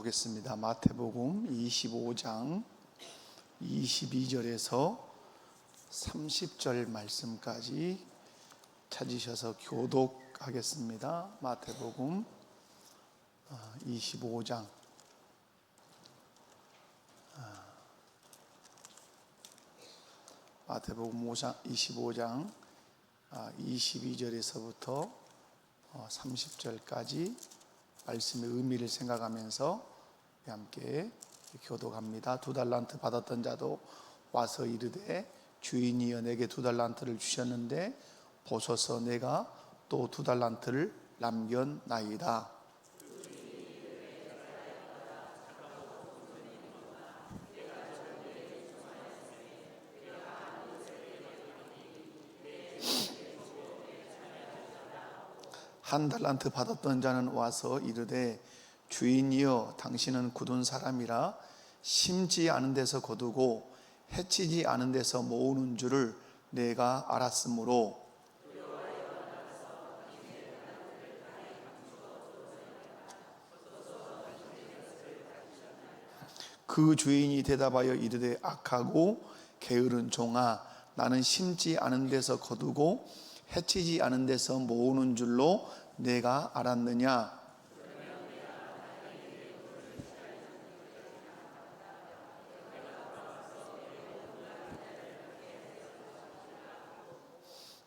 보겠습니다. 마태복음 25장 22절에서 30절 말씀까지 찾으셔서 교독하겠습니다. 마태복음 25장 마태복음 25장 22절에서부터 30절까지 말씀의 의미를 생각하면서 함께 교독합니다. 2달란트 받았던 자도 와서 이르되 주인이여 내게 2달란트를 주셨는데 보소서 내가 또 2달란트를 남겼나이다. 한 달란트 받았던 자는 와서 이르되 주인이여 당신은 굳은 사람이라 심지 않은 데서 거두고 해치지 않은 데서 모으는 줄을 내가 알았으므로 그 주인이 대답하여 이르되 악하고 게으른 종아 나는 심지 않은 데서 거두고 해치지 않은 데서 모으는 줄로 내가 알았느냐.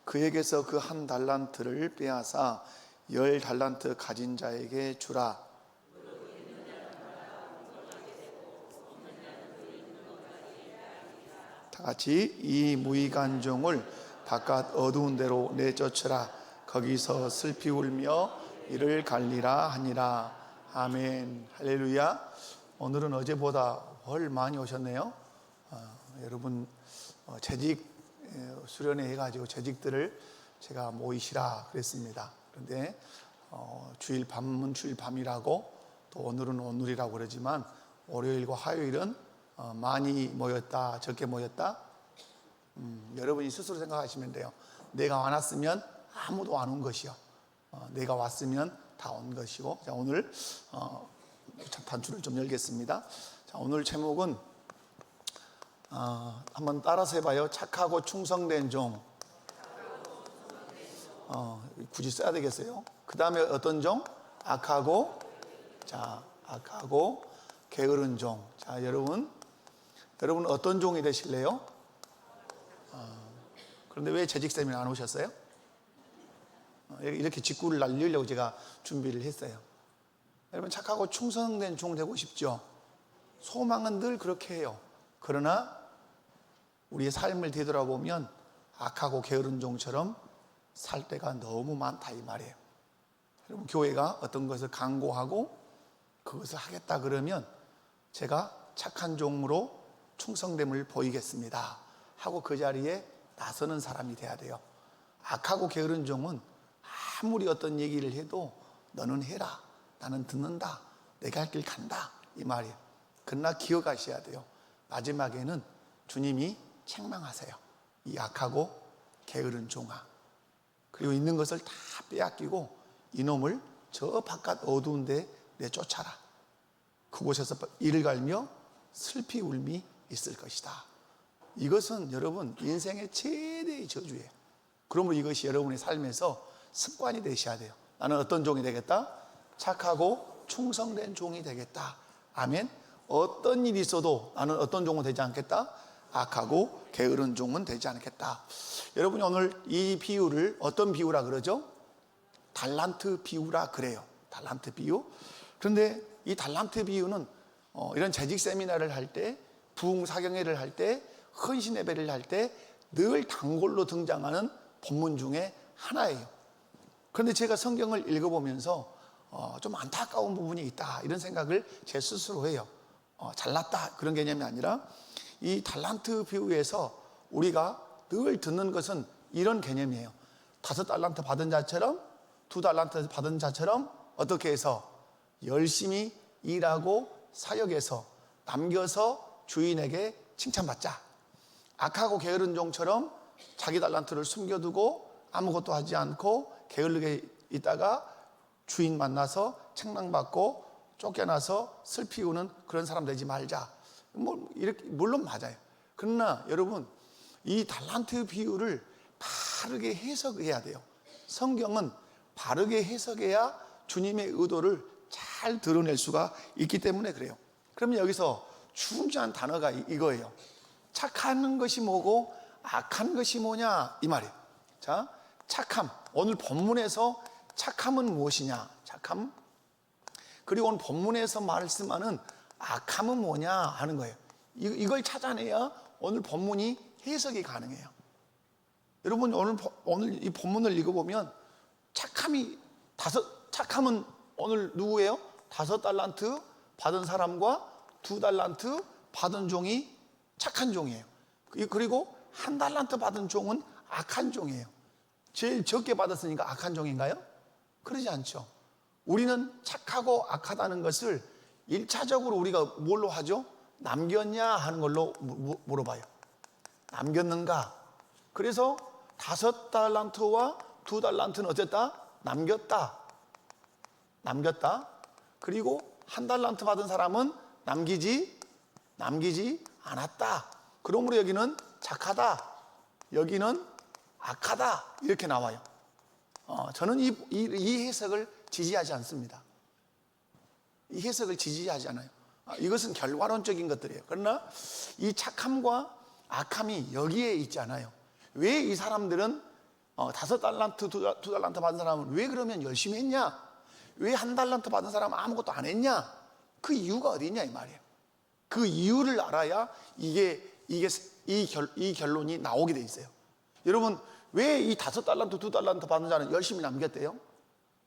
그에게서 그 한 달란트를 빼앗아 10달란트 가진 자에게 주라. 다 같이 이 무익한 종을 바깥 어두운 데로 내쫓으라. 거기서 슬피 울며 이를 갈리라 하니라. 아멘. 할렐루야. 오늘은 어제보다 훨 많이 오셨네요. 여러분 재직 수련회 해가지고 재직들을 제가 모이시라 그랬습니다. 그런데 주일 밤은 주일 밤이라고 또 오늘은 오늘이라고 그러지만 월요일과 화요일은 많이 모였다 적게 모였다 여러분이 스스로 생각하시면 돼요. 내가 안 왔으면 아무도 안 온 것이요. 내가 왔으면 다 온 것이고. 자, 오늘 단추를 좀 열겠습니다. 자, 오늘 제목은 한번 따라서 해봐요. 착하고 충성된 종. 굳이 써야 되겠어요. 그 다음에 어떤 종? 악하고 게으른 종. 자, 여러분 어떤 종이 되실래요? 그런데 왜 재직 세미나 안 오셨어요? 이렇게 직구를 날리려고 제가 준비를 했어요. 여러분 착하고 충성된 종 되고 싶죠? 소망은 늘 그렇게 해요. 그러나 우리의 삶을 되돌아보면 악하고 게으른 종처럼 살 때가 너무 많다 이 말이에요. 여러분 교회가 어떤 것을 강구하고 그것을 하겠다 그러면 제가 착한 종으로 충성됨을 보이겠습니다 하고 그 자리에 나서는 사람이 돼야 돼요. 악하고 게으른 종은 아무리 어떤 얘기를 해도 너는 해라, 나는 듣는다, 내가 할 길 간다 이 말이에요. 그러나 기억하셔야 돼요. 마지막에는 주님이 책망하세요. 이 악하고 게으른 종아. 그리고 있는 것을 다 빼앗기고 이놈을 저 바깥 어두운 데 내쫓아라. 그곳에서 이를 갈며 슬피 울미 있을 것이다. 이것은 여러분 인생의 최대의 저주예요. 그러므로 이것이 여러분의 삶에서 습관이 되셔야 돼요. 나는 어떤 종이 되겠다? 착하고 충성된 종이 되겠다. 아멘. 어떤 일이 있어도 나는 어떤 종은 되지 않겠다? 악하고 게으른 종은 되지 않겠다. 여러분이 오늘 이 비유를 어떤 비유라 그러죠? 달란트 비유라 그래요. 달란트 비유. 그런데 이 달란트 비유는 이런 재직 세미나를 할 때, 부흥 사경회를 할 때, 헌신 예배를 할 때 늘 단골로 등장하는 본문 중에 하나예요. 그런데 제가 성경을 읽어보면서 좀 안타까운 부분이 있다 이런 생각을 제 스스로 해요. 잘났다 그런 개념이 아니라 이 달란트 비유에서 우리가 늘 듣는 것은 이런 개념이에요. 5달란트 받은 자처럼 2달란트 받은 자처럼 어떻게 해서 열심히 일하고 사역해서 남겨서 주인에게 칭찬받자. 악하고 게으른 종처럼 자기 달란트를 숨겨두고 아무것도 하지 않고 게을르게 있다가 주인 만나서 책망받고 쫓겨나서 슬피우는 그런 사람 되지 말자. 뭐 이렇게 물론 맞아요. 그러나 여러분, 이 달란트 비유를 바르게 해석해야 돼요. 성경은 바르게 해석해야 주님의 의도를 잘 드러낼 수가 있기 때문에 그래요. 그러면 여기서 중요한 단어가 이거예요. 착한 것이 뭐고 악한 것이 뭐냐 이 말이에요. 자, 착함. 오늘 본문에서 착함은 무엇이냐? 착함. 그리고 오늘 본문에서 말씀하는 악함은 뭐냐 하는 거예요. 이걸 찾아내야 오늘 본문이 해석이 가능해요. 여러분, 오늘 이 본문을 읽어보면 착함은 오늘 누구예요? 5달란트 받은 사람과 2달란트 받은 종이 착한 종이에요. 그리고 1달란트 받은 종은 악한 종이에요. 제일 적게 받았으니까 악한 종인가요? 그러지 않죠. 우리는 착하고 악하다는 것을 1차적으로 우리가 뭘로 하죠? 남겼냐 하는 걸로 물어봐요. 남겼는가? 그래서 5달란트와 2달란트는 어쨌다? 남겼다. 그리고 1달란트 받은 사람은 남기지 않았다. 그러므로 여기는 착하다, 여기는 악하다 이렇게 나와요. 저는 이 해석을 지지하지 않습니다. 이 해석을 지지하지 않아요. 이것은 결과론적인 것들이에요. 그러나 이 착함과 악함이 여기에 있지 않아요. 왜 이 사람들은 5달란트, 2달란트 받은 사람은 왜 그러면 열심히 했냐? 왜 1달란트 받은 사람은 아무것도 안 했냐? 그 이유가 어디 있냐 이 말이에요. 그 이유를 알아야 이 결론이 나오게 돼 있어요. 여러분, 왜 이 5달란트, 2달란트 받은 자는 열심히 남겼대요?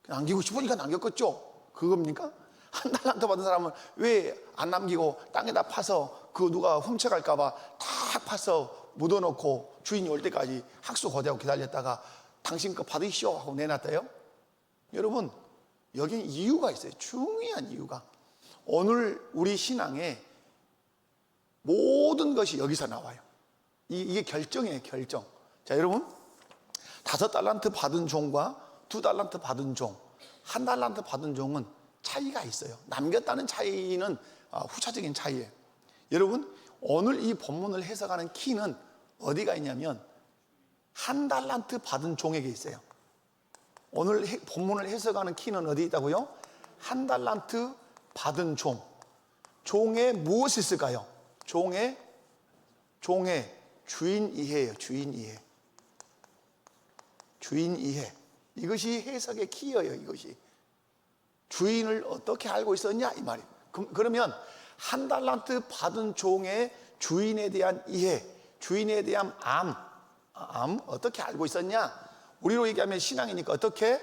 남기고 싶으니까 남겼겠죠? 그겁니까? 1달란트 받은 사람은 왜 안 남기고 땅에다 파서 그 누가 훔쳐갈까봐 다 파서 묻어놓고 주인이 올 때까지 학수고대하고 기다렸다가 당신 거 받으시오 하고 내놨대요? 여러분, 여기는 이유가 있어요. 중요한 이유가. 오늘 우리 신앙에 모든 것이 여기서 나와요. 이게 결정이에요, 결정. 자, 여러분, 5달란트 받은 종과 2달란트 받은 종, 1달란트 받은 종은 차이가 있어요. 남겼다는 차이는 후차적인 차이예요. 여러분, 오늘 이 본문을 해석하는 키는 어디가 있냐면 1달란트 받은 종에게 있어요. 오늘 본문을 해석하는 키는 어디 있다고요? 1달란트 받은 종. 종에 무엇이 있을까요? 종의 주인 이해예요. 주인 이해. 이것이 해석의 키예요. 이것이 주인을 어떻게 알고 있었냐 이 말이에요. 그러면 1달란트 받은 종의 주인에 대한 이해, 주인에 대한 암 어떻게 알고 있었냐? 우리로 얘기하면 신앙이니까 어떻게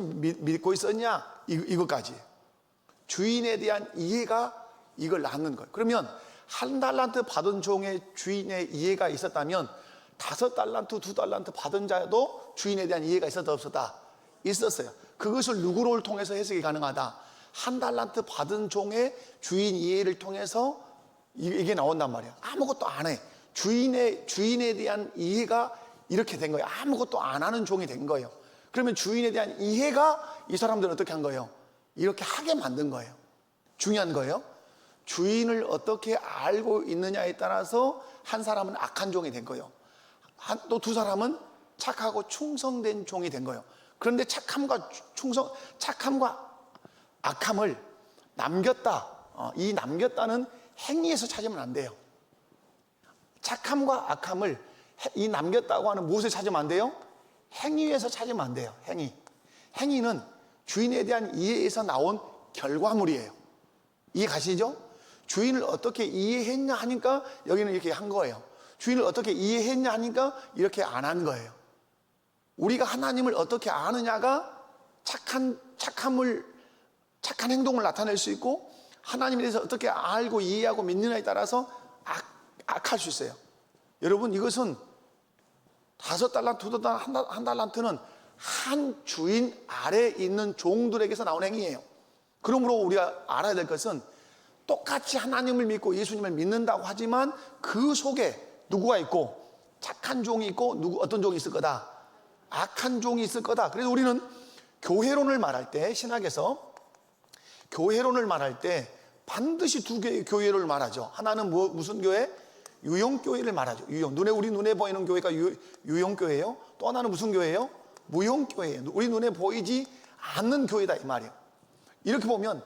믿고 있었냐? 이것까지 주인에 대한 이해가 이걸 낳는 거예요. 그러면 1달란트 받은 종의 주인의 이해가 있었다면 5달란트, 2달란트 받은 자도 주인에 대한 이해가 있었다 없었다? 있었어요. 그것을 누구를 통해서 해석이 가능하다? 1달란트 받은 종의 주인 이해를 통해서 이게 나온단 말이에요. 아무것도 안 해. 주인에 대한 이해가 이렇게 된 거예요. 아무것도 안 하는 종이 된 거예요. 그러면 주인에 대한 이해가 이 사람들을 어떻게 한 거예요? 이렇게 하게 만든 거예요. 중요한 거예요. 주인을 어떻게 알고 있느냐에 따라서 한 사람은 악한 종이 된 거예요. 또 2사람은 착하고 충성된 종이 된 거예요. 그런데 착함과 악함을 남겼다. 이 남겼다는 행위에서 찾으면 안 돼요. 착함과 악함을 이 남겼다고 하는 무엇을 찾으면 안 돼요? 행위에서 찾으면 안 돼요. 행위는 주인에 대한 이해에서 나온 결과물이에요. 이해 가시죠? 주인을 어떻게 이해했냐 하니까 여기는 이렇게 한 거예요. 주인을 어떻게 이해했냐 하니까 이렇게 안 한 거예요. 우리가 하나님을 어떻게 아느냐가 착한 행동을 나타낼 수 있고, 하나님에 대해서 어떻게 알고 이해하고 믿느냐에 따라서 악할 수 있어요. 여러분, 이것은 5달란트, 2달란트, 1달란트는 한 주인 아래에 있는 종들에게서 나온 행위예요. 그러므로 우리가 알아야 될 것은 똑같이 하나님을 믿고 예수님을 믿는다고 하지만 그 속에 누구가 있고, 착한 종이 있고 어떤 종이 있을 거다? 악한 종이 있을 거다. 그래서 우리는 교회론을 말할 때 신학에서 교회론을 말할 때 반드시 두 개의 교회를 말하죠. 하나는 무슨 교회? 유형교회를 말하죠. 유형. 우리 눈에 보이는 교회가 유형교회예요. 또 하나는 무슨 교회예요? 무형교회예요. 우리 눈에 보이지 않는 교회다 이 말이에요. 이렇게 보면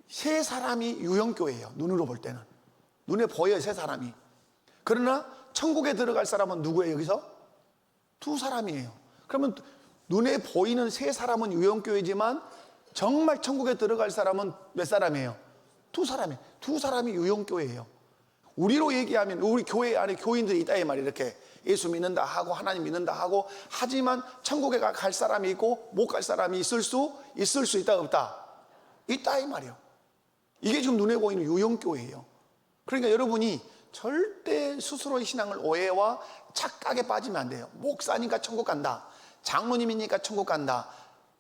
세 사람이 유형교회예요. 눈으로 볼 때는 눈에 보여요, 세 사람이. 그러나 천국에 들어갈 사람은 누구예요? 여기서 두 사람이에요. 그러면 눈에 보이는 세 사람은 유형교회지만 정말 천국에 들어갈 사람은 몇 사람이에요? 두 사람이에요. 두 사람이 유형교회예요. 우리로 얘기하면 우리 교회 안에 교인들이 있다 이 말이에요. 이렇게 예수 믿는다 하고 하나님 믿는다 하고 하지만 천국에 갈 사람이 있고 못 갈 사람이 있을 수 있다 없다? 있다 이 말이에요. 이게 지금 눈에 보이는 유형교회예요. 그러니까 여러분이 절대 스스로의 신앙을 오해와 착각에 빠지면 안 돼요. 목사니까 천국 간다, 장로님이니까 천국 간다,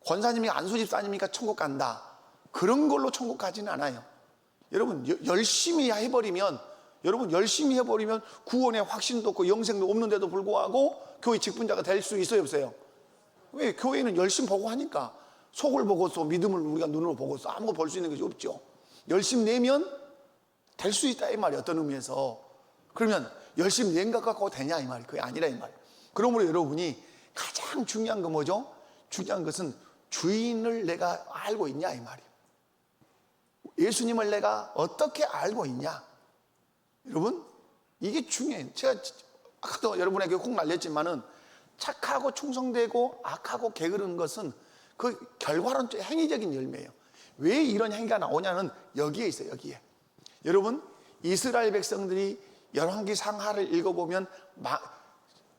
권사님이 안수집사님이니까 천국 간다, 그런 걸로 천국 가지는 않아요. 여러분 열심히 해버리면 구원의 확신도 없고 영생도 없는데도 불구하고 교회 직분자가 될 수 있어요 없어요? 왜? 교회는 열심 보고 하니까. 속을 보고서 믿음을 우리가 눈으로 보고서 아무것도 볼 수 있는 것이 없죠. 열심 내면 될 수 있다 이 말이에요. 어떤 의미에서. 그러면 열심 낸 것 갖고 되냐 이 말이에요. 그게 아니라 이 말이에요. 그러므로 여러분이 가장 중요한 건 뭐죠? 중요한 것은 주인을 내가 알고 있냐 이 말이에요. 예수님을 내가 어떻게 알고 있냐. 여러분 이게 중요해요. 제가 아까도 여러분에게 꼭 말렸지만은 착하고 충성되고 악하고 게으른 것은 그 결과론적 행위적인 열매예요. 왜 이런 행위가 나오냐는 여기에 있어요. 여기에. 여러분 이스라엘 백성들이 열왕기 상하를 읽어보면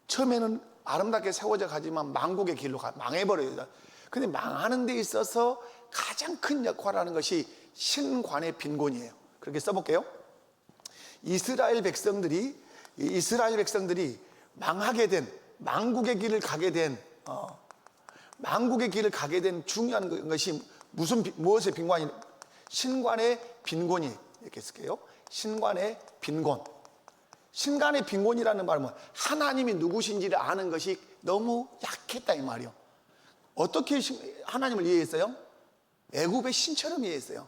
처음에는 아름답게 세워져 가지만 망국의 길로 망해버려요. 근데 망하는 데 있어서 가장 큰 역할을 하는 것이 신관의 빈곤이에요. 그렇게 써볼게요. 이스라엘 백성들이 망하게 된 망국의 길을 가게 된 중요한 것이 무엇의 빈곤이? 신관의 빈곤이. 이렇게 쓸게요. 신관의 빈곤. 신관의 빈곤이라는 말은 하나님이 누구신지를 아는 것이 너무 약했다 이 말이요. 어떻게 하나님을 이해했어요? 애굽의 신처럼 이해했어요.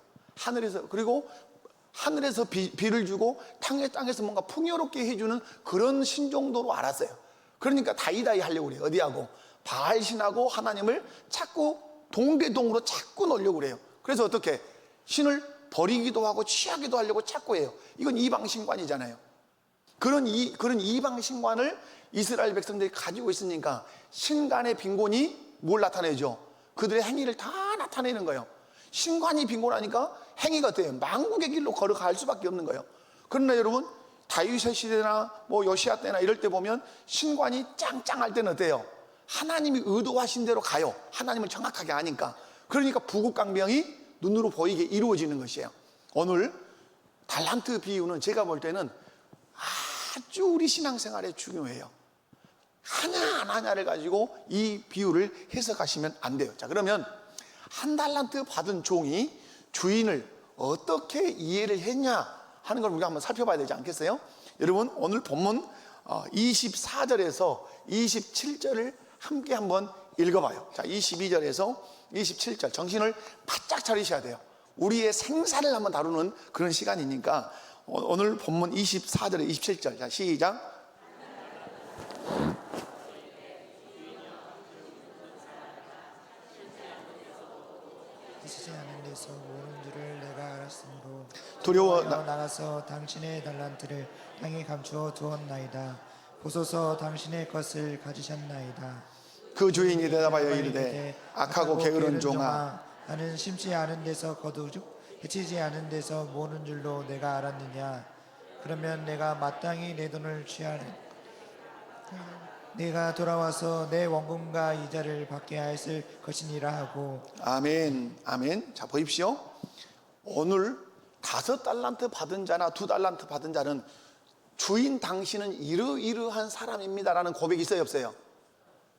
그리고 하늘에서 비를 주고 땅에서 뭔가 풍요롭게 해주는 그런 신 정도로 알았어요. 그러니까 다이다이 하려고 그래요. 어디하고? 바알신하고 하나님을 자꾸 동대동으로 자꾸 놓으려고 그래요. 그래서 어떻게? 신을 버리기도 하고 취하기도 하려고 자꾸 해요. 이건 이방신관이잖아요. 그런 이방신관을 이스라엘 백성들이 가지고 있으니까 신관의 빈곤이 뭘 나타내죠? 그들의 행위를 다 나타내는 거예요. 신관이 빈곤하니까 행위가 어때요? 망국의 길로 걸어갈 수밖에 없는 거예요. 그러나 여러분 다윗의 시대나 요시야 때나 이럴 때 보면 신관이 짱짱할 때는 어때요? 하나님이 의도하신 대로 가요. 하나님을 정확하게 아니까. 그러니까 부국강병이 눈으로 보이게 이루어지는 것이에요. 오늘 달란트 비유는 제가 볼 때는 아주 우리 신앙생활에 중요해요. 하나하나를 가지고 이 비유를 해석하시면 안 돼요. 자, 그러면 한 달란트 받은 종이 주인을 어떻게 이해를 했냐 하는 걸 우리가 한번 살펴봐야 되지 않겠어요? 여러분 오늘 본문 24절에서 27절을 함께 한번 읽어봐요. 자, 22절에서 27절 정신을 바짝 차리셔야 돼요. 우리의 생사를 한번 다루는 그런 시간이니까 오늘 본문 24절에 27절. 자, 시작. 계시지 않은 데서 모르는 줄을 내가 알았으므로 두려워 나가서 당신의 달란트를 땅에 감추어 두었나이다. 보소서 당신의 것을 가지셨나이다. 그 주인이 대답하여 이르되 악하고 게으른 종아, 나는 심지 않은 데서 거두고 해치지 않은 데서 모는 줄로 내가 알았느냐. 그러면 내가 마땅히 내 돈을 취하리. 내가 돌아와서 내 원금과 이자를 받게 하였을 것이니라 하고. 아멘. 아멘. 자, 보십시오. 오늘 5달란트 받은 자나 2달란트 받은 자는 주인 당신은 이러이러한 사람입니다라는 고백이 있어요 없어요?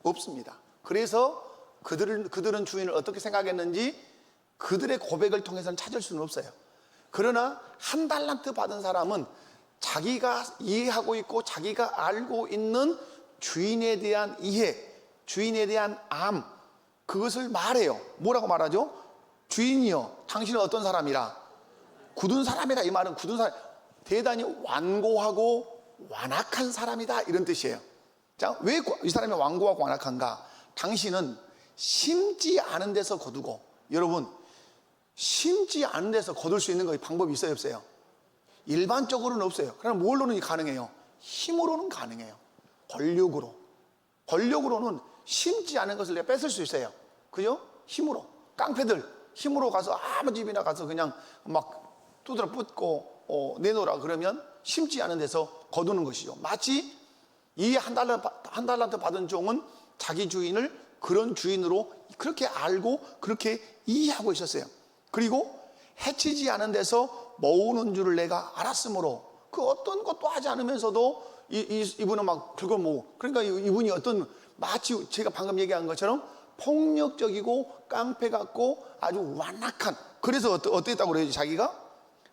없습니다. 그래서 그들은 주인을 어떻게 생각했는지 그들의 고백을 통해서는 찾을 수는 없어요. 그러나 1달란트 받은 사람은 자기가 이해하고 있고 자기가 알고 있는 주인에 대한 이해, 주인에 대한 암, 그것을 말해요. 뭐라고 말하죠? 주인이여 당신은 어떤 사람이라? 굳은 사람이라. 이 말은 굳은 사람, 대단히 완고하고 완악한 사람이다, 이런 뜻이에요. 자, 왜 이 사람이 완고하고 완악한가? 당신은 심지 않은 데서 거두고. 여러분, 심지 않은 데서 거둘 수 있는 방법이 있어요, 없어요? 일반적으로는 없어요. 그럼 뭘로는 가능해요? 힘으로는 가능해요. 권력으로는 심지 않은 것을 내가 뺏을 수 있어요. 그죠? 힘으로. 깡패들 힘으로 가서 아무 집이나 가서 그냥 막 두드려 붓고 내놓으라 그러면 심지 않은 데서 거두는 것이죠. 마치 이 한 달란트 받은 종은 자기 주인을 그런 주인으로 그렇게 알고 그렇게 이해하고 있었어요. 그리고 해치지 않은 데서 모으는 줄을 내가 알았으므로, 그 어떤 것도 하지 않으면서도 이분은 막 긁어 모으고, 그러니까 이분이 어떤, 마치 제가 방금 얘기한 것처럼 폭력적이고 깡패 같고 아주 완악한, 그래서 어땠다고 그래요? 자기가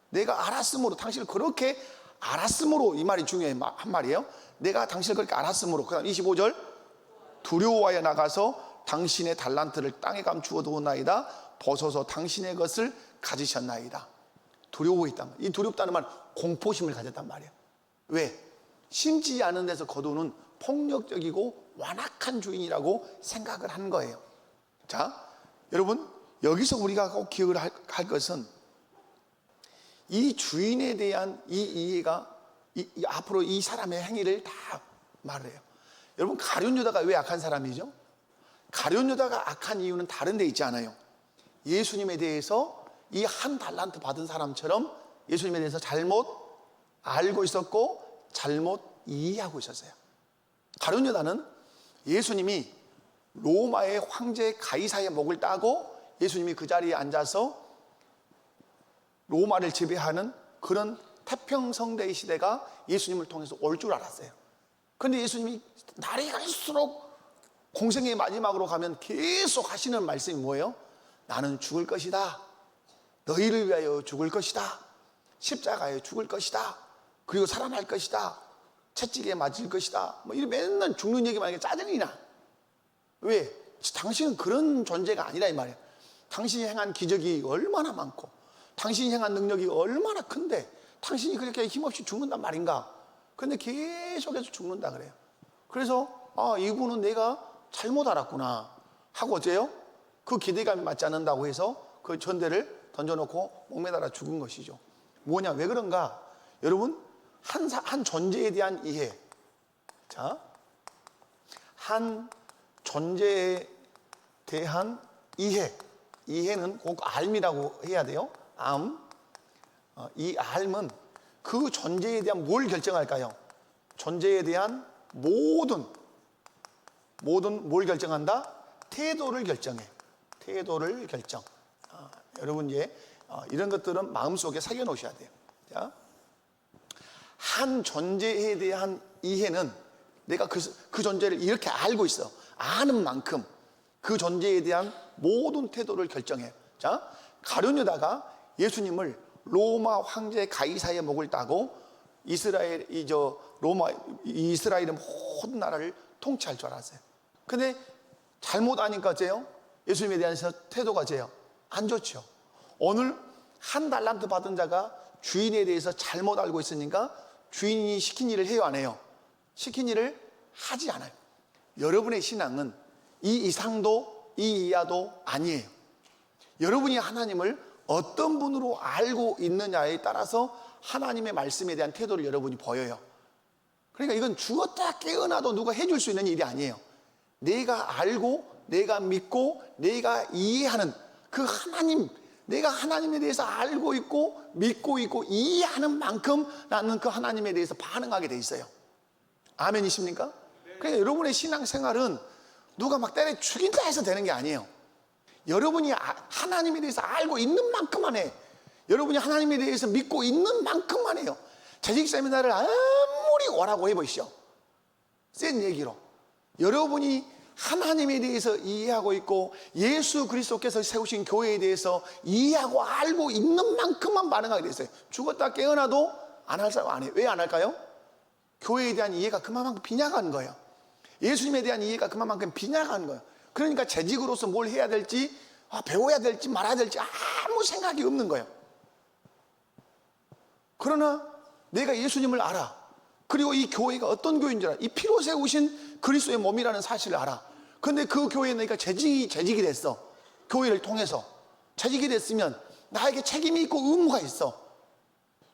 내가 알았으므로, 당신을 그렇게 알았으므로, 이 말이 중요한 한 말이에요. 내가 당신을 그렇게 알았으므로. 그다음 25절, 두려워하여 나가서 당신의 달란트를 땅에 감추어 두었나이다. 벗어서 당신의 것을 가지셨나이다. 두려워했단 말이에요. 이 두렵다는 말은 공포심을 가졌단 말이에요. 왜? 심지 않은 데서 거두는 폭력적이고 완악한 주인이라고 생각을 한 거예요. 자, 여러분, 여기서 우리가 꼭 기억을 할 것은, 이 주인에 대한 이 이해가 앞으로 이 사람의 행위를 다 말해요. 여러분, 가룟 유다가 왜 악한 사람이죠? 가룟 유다가 악한 이유는 다른 데 있지 않아요. 예수님에 대해서 이 한 달란트 받은 사람처럼 예수님에 대해서 잘못 알고 있었고 잘못 이해하고 있었어요. 가룟 유다는 예수님이 로마의 황제 가이사의 목을 따고 예수님이 그 자리에 앉아서 로마를 지배하는 그런 태평성대의 시대가 예수님을 통해서 올 줄 알았어요. 그런데 예수님이 날이 갈수록 공생의 마지막으로 가면 계속 하시는 말씀이 뭐예요? 나는 죽을 것이다. 너희를 위하여 죽을 것이다. 십자가에 죽을 것이다. 그리고 살아날 것이다. 채찍에 맞을 것이다. 뭐 이런 맨날 죽는 얘기만 하니까 짜증이 나. 왜? 당신은 그런 존재가 아니라 이 말이에요. 당신이 행한 기적이 얼마나 많고 당신이 행한 능력이 얼마나 큰데 당신이 그렇게 힘없이 죽는단 말인가? 그런데 계속해서 죽는다 그래요. 그래서 이분은 내가 잘못 알았구나 하고 어째요? 그 기대감이 맞지 않는다고 해서 그 전대를 던져놓고 목매달아 죽은 것이죠. 뭐냐, 왜 그런가? 여러분, 한 존재에 대한 이해. 자, 한 존재에 대한 이해는 꼭 알미라고 해야 돼요. 이 알은 그 존재에 대한 뭘 결정할까요? 존재에 대한 모든 뭘 결정한다? 태도를 결정해. 태도를 결정. 여러분, 이런 것들은 마음속에 새겨 놓으셔야 돼요. 자, 한 존재에 대한 이해는 내가 그 존재를 이렇게 알고 있어. 아는 만큼 그 존재에 대한 모든 태도를 결정해. 자, 가룟 유다가 예수님을 로마 황제 가이사의 목을 따고 이스라엘의 모든 나라를 통치할 줄 알았어요. 근데 잘못 아니까 어째요? 예수님에 대한 태도가 어째요? 안 좋죠. 오늘 한 달란트 받은 자가 주인에 대해서 잘못 알고 있으니까 주인이 시킨 일을 해요, 안 해요? 시킨 일을 하지 않아요. 여러분의 신앙은 이 이상도 이 이하도 아니에요. 여러분이 하나님을 어떤 분으로 알고 있느냐에 따라서 하나님의 말씀에 대한 태도를 여러분이 보여요. 그러니까 이건 죽었다 깨어나도 누가 해줄 수 있는 일이 아니에요. 내가 알고 내가 믿고 내가 이해하는 그 하나님, 내가 하나님에 대해서 알고 있고 믿고 있고 이해하는 만큼 나는 그 하나님에 대해서 반응하게 돼 있어요. 아멘이십니까? 그러니까 여러분의 신앙생활은 누가 막 때려 죽인다 해서 되는 게 아니에요. 여러분이 하나님에 대해서 알고 있는 만큼만 해. 여러분이 하나님에 대해서 믿고 있는 만큼만 해요. 재직 세미나를 아무리 오라고 해보시죠. 센 얘기로 여러분이 하나님에 대해서 이해하고 있고 예수 그리스도께서 세우신 교회에 대해서 이해하고 알고 있는 만큼만 반응하게 돼 있어요. 죽었다 깨어나도 안 할 사람 안 해요. 왜 안 할까요? 교회에 대한 이해가 그만큼 빈약한 거예요. 예수님에 대한 이해가 그만큼 빈약한 거예요. 그러니까 재직으로서 뭘 해야 될지 배워야 될지 말아야 될지 아무 생각이 없는 거예요. 그러나 내가 예수님을 알아. 그리고 이 교회가 어떤 교회인 줄 알아. 이 피로 세우신 그리스도의 몸이라는 사실을 알아. 근데 그 교회에 내가 재직이 됐어. 교회를 통해서 재직이 됐으면 나에게 책임이 있고 의무가 있어.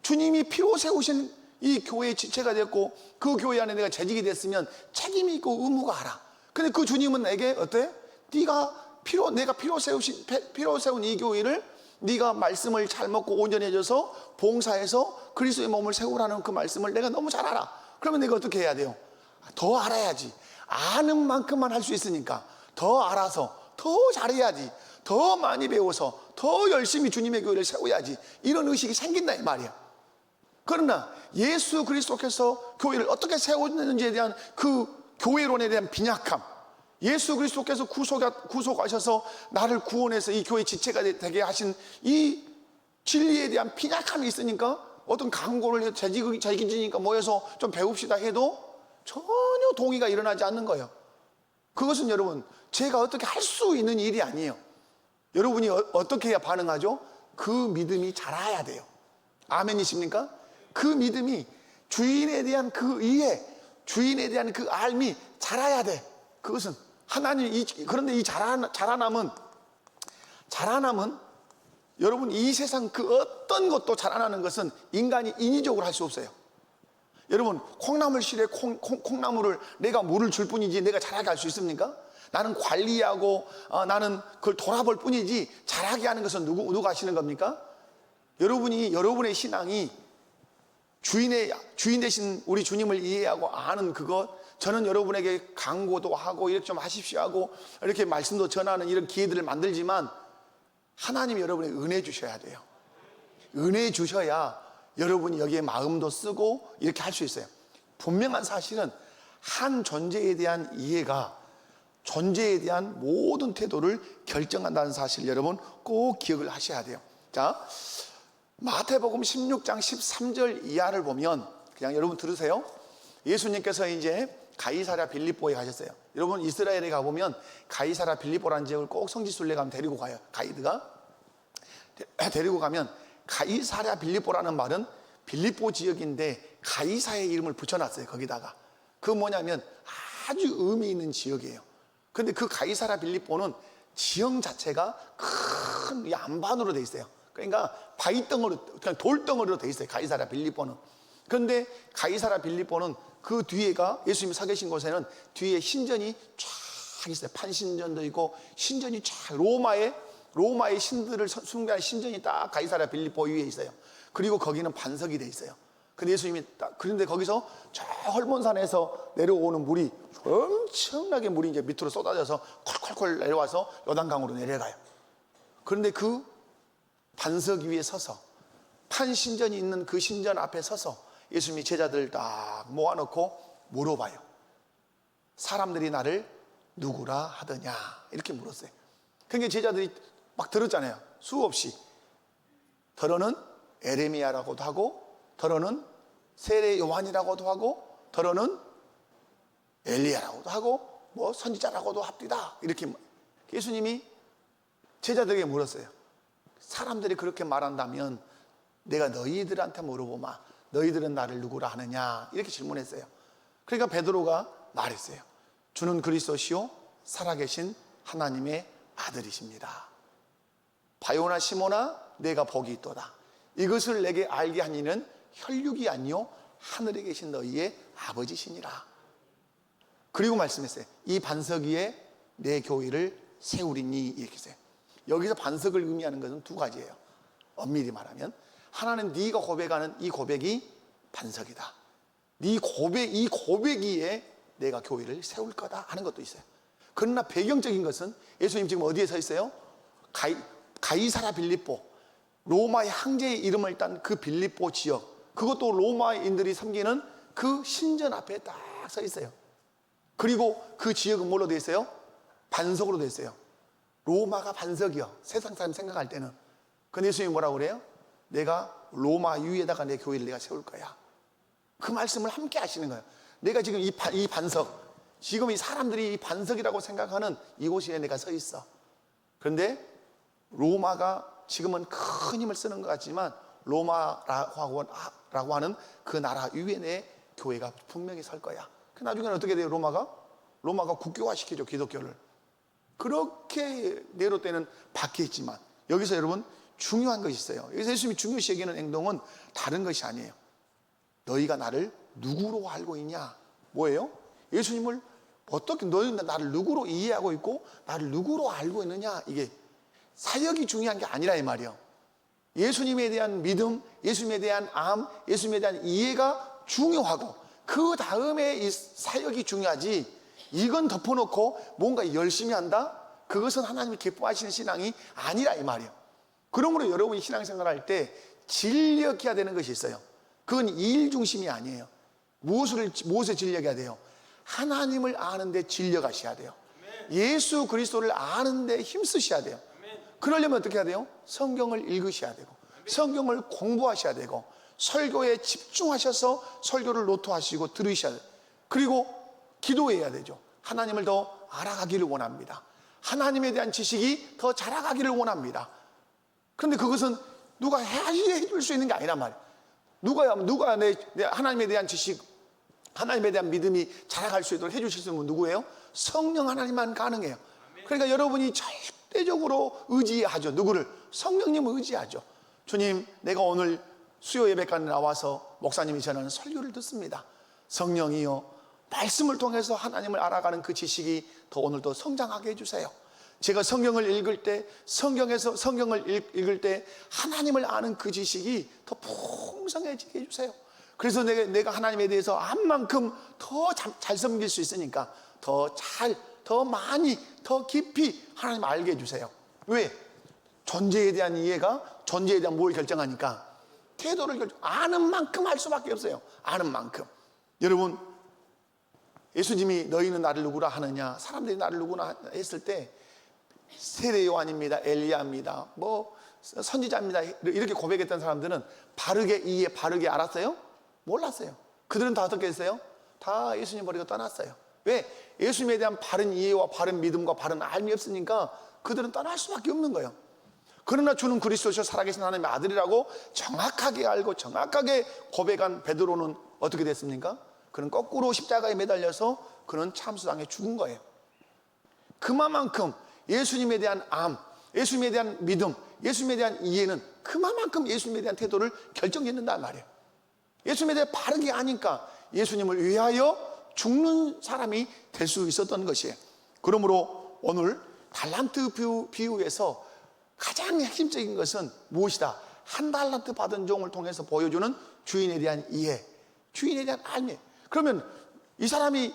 주님이 피로 세우신 이 교회의 지체가 됐고 그 교회 안에 내가 재직이 됐으면 책임이 있고 의무가 알아. 근데 그 주님은 내게 어때? 내가 피로 세운 이 교회를 네가 말씀을 잘 먹고 온전해져서 봉사해서 그리스도의 몸을 세우라는 그 말씀을 내가 너무 잘 알아. 그러면 내가 어떻게 해야 돼요? 더 알아야지. 아는 만큼만 할 수 있으니까 더 알아서 더 잘해야지. 더 많이 배워서 더 열심히 주님의 교회를 세워야지. 이런 의식이 생긴다 이 말이야. 그러나 예수 그리스도께서 교회를 어떻게 세웠는지에 대한 그 교회론에 대한 빈약함, 예수 그리스도께서 구속하셔서 나를 구원해서 이 교회 지체가 되게 하신 이 진리에 대한 빈약함이 있으니까 어떤 강고를 해서 재직이니까 모여서 좀 배웁시다 해도 전혀 동의가 일어나지 않는 거예요. 그것은 여러분 제가 어떻게 할 수 있는 일이 아니에요. 여러분이 어떻게 해야 반응하죠? 그 믿음이 자라야 돼요. 아멘이십니까? 그 믿음이 주인에 대한 그 이해, 주인에 대한 그 알미 자라야 돼. 그것은 그런데 이 자라남은 여러분 이 세상 그 어떤 것도 자라나는 것은 인간이 인위적으로 할 수 없어요. 여러분 콩나물실에 콩나물을 내가 물을 줄 뿐이지 내가 자라게 할 수 있습니까? 나는 관리하고 나는 그걸 돌아볼 뿐이지 자라게 하는 것은 누가 하시는 겁니까? 여러분의 신앙이 주인 되신 우리 주님을 이해하고 아는 그것, 저는 여러분에게 강고도 하고 이렇게 좀 하십시오 하고 이렇게 말씀도 전하는 이런 기회들을 만들지만 하나님이 여러분에게 은혜 주셔야 돼요. 은혜 주셔야 여러분이 여기에 마음도 쓰고 이렇게 할 수 있어요. 분명한 사실은 한 존재에 대한 이해가 존재에 대한 모든 태도를 결정한다는 사실 여러분 꼭 기억을 하셔야 돼요. 자, 마태복음 16장 13절 이하를 보면 그냥 여러분 들으세요. 예수님께서 이제 가이사랴 빌립보에 가셨어요. 여러분 이스라엘에 가보면 가이사랴 빌립보라는 지역을 꼭 성지순례 가면 데리고 가요. 가이드가 데리고 가면 가이사랴 빌립보라는 말은 빌립보 지역인데 가이사의 이름을 붙여놨어요. 거기다가 그 뭐냐면 아주 의미 있는 지역이에요. 근데 그 가이사랴 빌립보는 지형 자체가 큰 안반으로 돼 있어요. 그러니까 바위덩어리, 그냥 돌덩어리로 돼 있어요. 가이사랴 빌립보는. 그런데 가이사랴 빌립보는 그 뒤에가 예수님이 서 계신 곳에는 뒤에 신전이 쫙 있어요. 판신전도 있고 신전이 쫙 로마의 신들을 숭배하는 신전이 딱 가이사랴 빌립보 위에 있어요. 그리고 거기는 반석이 돼 있어요. 근데 예수님이 그런데 거기서 저 헐몬산에서 내려오는 물이 엄청나게 물이 이제 밑으로 쏟아져서 콜콜콜 내려와서 요단강으로 내려가요. 그런데 그 반석 위에 서서 판신전이 있는 그 신전 앞에 서서 예수님이 제자들 딱 모아놓고 물어봐요. 사람들이 나를 누구라 하더냐 이렇게 물었어요. 그러니까 제자들이 막 들었잖아요. 수없이. 더러는 에레미야라고도 하고 더러는 세례 요한이라고도 하고 더러는 엘리야라고도 하고 뭐 선지자라고도 합디다. 이렇게 예수님이 제자들에게 물었어요. 사람들이 그렇게 말한다면 내가 너희들한테 물어보마. 너희들은 나를 누구라 하느냐 이렇게 질문했어요. 그러니까 베드로가 말했어요. 주는 그리스도시요 살아계신 하나님의 아들이십니다. 바요나 시모나 내가 복이 있도다. 이것을 내게 알게 한 이는 혈육이 아니요 하늘에 계신 너희의 아버지시니라. 그리고 말씀했어요. 이 반석 위에 내 교회를 세우리니 이렇게 했어요. 여기서 반석을 의미하는 것은 두 가지예요. 엄밀히 말하면 하나는 네가 고백하는 이 고백이 반석이다. 이 고백 위에 내가 교회를 세울 거다 하는 것도 있어요. 그러나 배경적인 것은 예수님 지금 어디에 서 있어요? 가이사랴 빌립보, 로마의 황제의 이름을 딴 그 빌립보 지역, 그것도 로마인들이 섬기는 그 신전 앞에 딱 서 있어요. 그리고 그 지역은 뭘로 되어 있어요? 반석으로 되어 있어요. 로마가 반석이요. 세상 사람 생각할 때는. 근데 예수님이 뭐라고 그래요? 내가 로마 위에다가 내 교회를 내가 세울 거야. 그 말씀을 함께 하시는 거예요. 내가 지금 이 반석, 지금 이 사람들이 이 반석이라고 생각하는 이곳에 내가 서 있어. 그런데 로마가 지금은 큰 힘을 쓰는 것 같지만 로마라고 하는 그 나라 위에 교회가 분명히 설 거야. 그 나중에는 어떻게 돼요? 로마가 국교화시키죠, 기독교를. 그렇게 내로 때는 바뀌었지만 여기서 여러분 중요한 것이 있어요. 여기서 예수님이 중요시 여기는 행동은 다른 것이 아니에요. 너희가 나를 누구로 알고 있냐? 뭐예요? 예수님을 어떻게 너희는 나를 누구로 이해하고 있고 나를 누구로 알고 있느냐? 이게 사역이 중요한 게 아니라 이 말이에요. 예수님에 대한 믿음, 예수님에 대한 암, 예수님에 대한 이해가 중요하고 그 다음에 이 사역이 중요하지. 이건 덮어놓고 뭔가 열심히 한다? 그것은 하나님이 기뻐하시는 신앙이 아니라 이 말이에요. 그러므로 여러분이 신앙생활할 때 진력해야 되는 것이 있어요. 그건 일 중심이 아니에요. 무엇에 진력해야 돼요? 하나님을 아는데 진력하셔야 돼요. 예수 그리스도를 아는데 힘쓰셔야 돼요. 그러려면 어떻게 해야 돼요? 성경을 읽으셔야 되고 성경을 공부하셔야 되고 설교에 집중하셔서 설교를 노트하시고 들으셔야 돼요. 그리고 기도해야 되죠. 하나님을 더 알아가기를 원합니다. 하나님에 대한 지식이 더 자라가기를 원합니다. 그런데 그것은 누가 해줄 수 있는 게 아니란 말이에요. 누가 내 하나님에 대한 지식, 하나님에 대한 믿음이 자라갈 수 있도록 해주실 수 있는 분 누구예요? 성령 하나님만 가능해요. 그러니까 여러분이 절대적으로 의지하죠. 누구를? 성령님을 의지하죠. 주님, 내가 오늘 수요 예배까지 나와서 목사님이 전하는 설교를 듣습니다. 성령이요, 말씀을 통해서 하나님을 알아가는 그 지식이 더 오늘도 성장하게 해주세요. 제가 성경을 읽을 때, 성경을 읽을 때 하나님을 아는 그 지식이 더 풍성해지게 해주세요. 그래서 내가 하나님에 대해서 암만큼 더 잘 섬길 수 있으니까 더 많이, 더 깊이 하나님 알게 해주세요. 왜? 존재에 대한 이해가 존재에 대한 뭘 결정하니까 태도를 아는 만큼 할 수밖에 없어요. 아는 만큼. 여러분, 예수님이 너희는 나를 누구라 하느냐, 사람들이 나를 누구나 했을 때 세례 요한입니다, 엘리야입니다, 뭐 선지자입니다 이렇게 고백했던 사람들은 바르게 이해, 바르게 알았어요? 몰랐어요. 그들은 다 어떻게 했어요? 다 예수님 버리고 떠났어요. 왜? 예수님에 대한 바른 이해와 바른 믿음과 바른 알미 없으니까 그들은 떠날 수밖에 없는 거예요. 그러나 주는 그리스도시요 살아계신 하나님의 아들이라고 정확하게 알고 정확하게 고백한 베드로는 어떻게 됐습니까? 그는 거꾸로 십자가에 매달려서 그는 참수당해 죽은 거예요. 그만큼 예수님에 대한 암, 예수님에 대한 믿음, 예수님에 대한 이해는 그만큼 예수님에 대한 태도를 결정짓는단 말이에요. 예수님에 대해 바르게 아니까 예수님을 위하여 죽는 사람이 될 수 있었던 것이에요. 그러므로 오늘 달란트 비유에서 가장 핵심적인 것은 무엇이다? 한 달란트 받은 종을 통해서 보여주는 주인에 대한 이해, 주인에 대한 알미. 그러면 이 사람이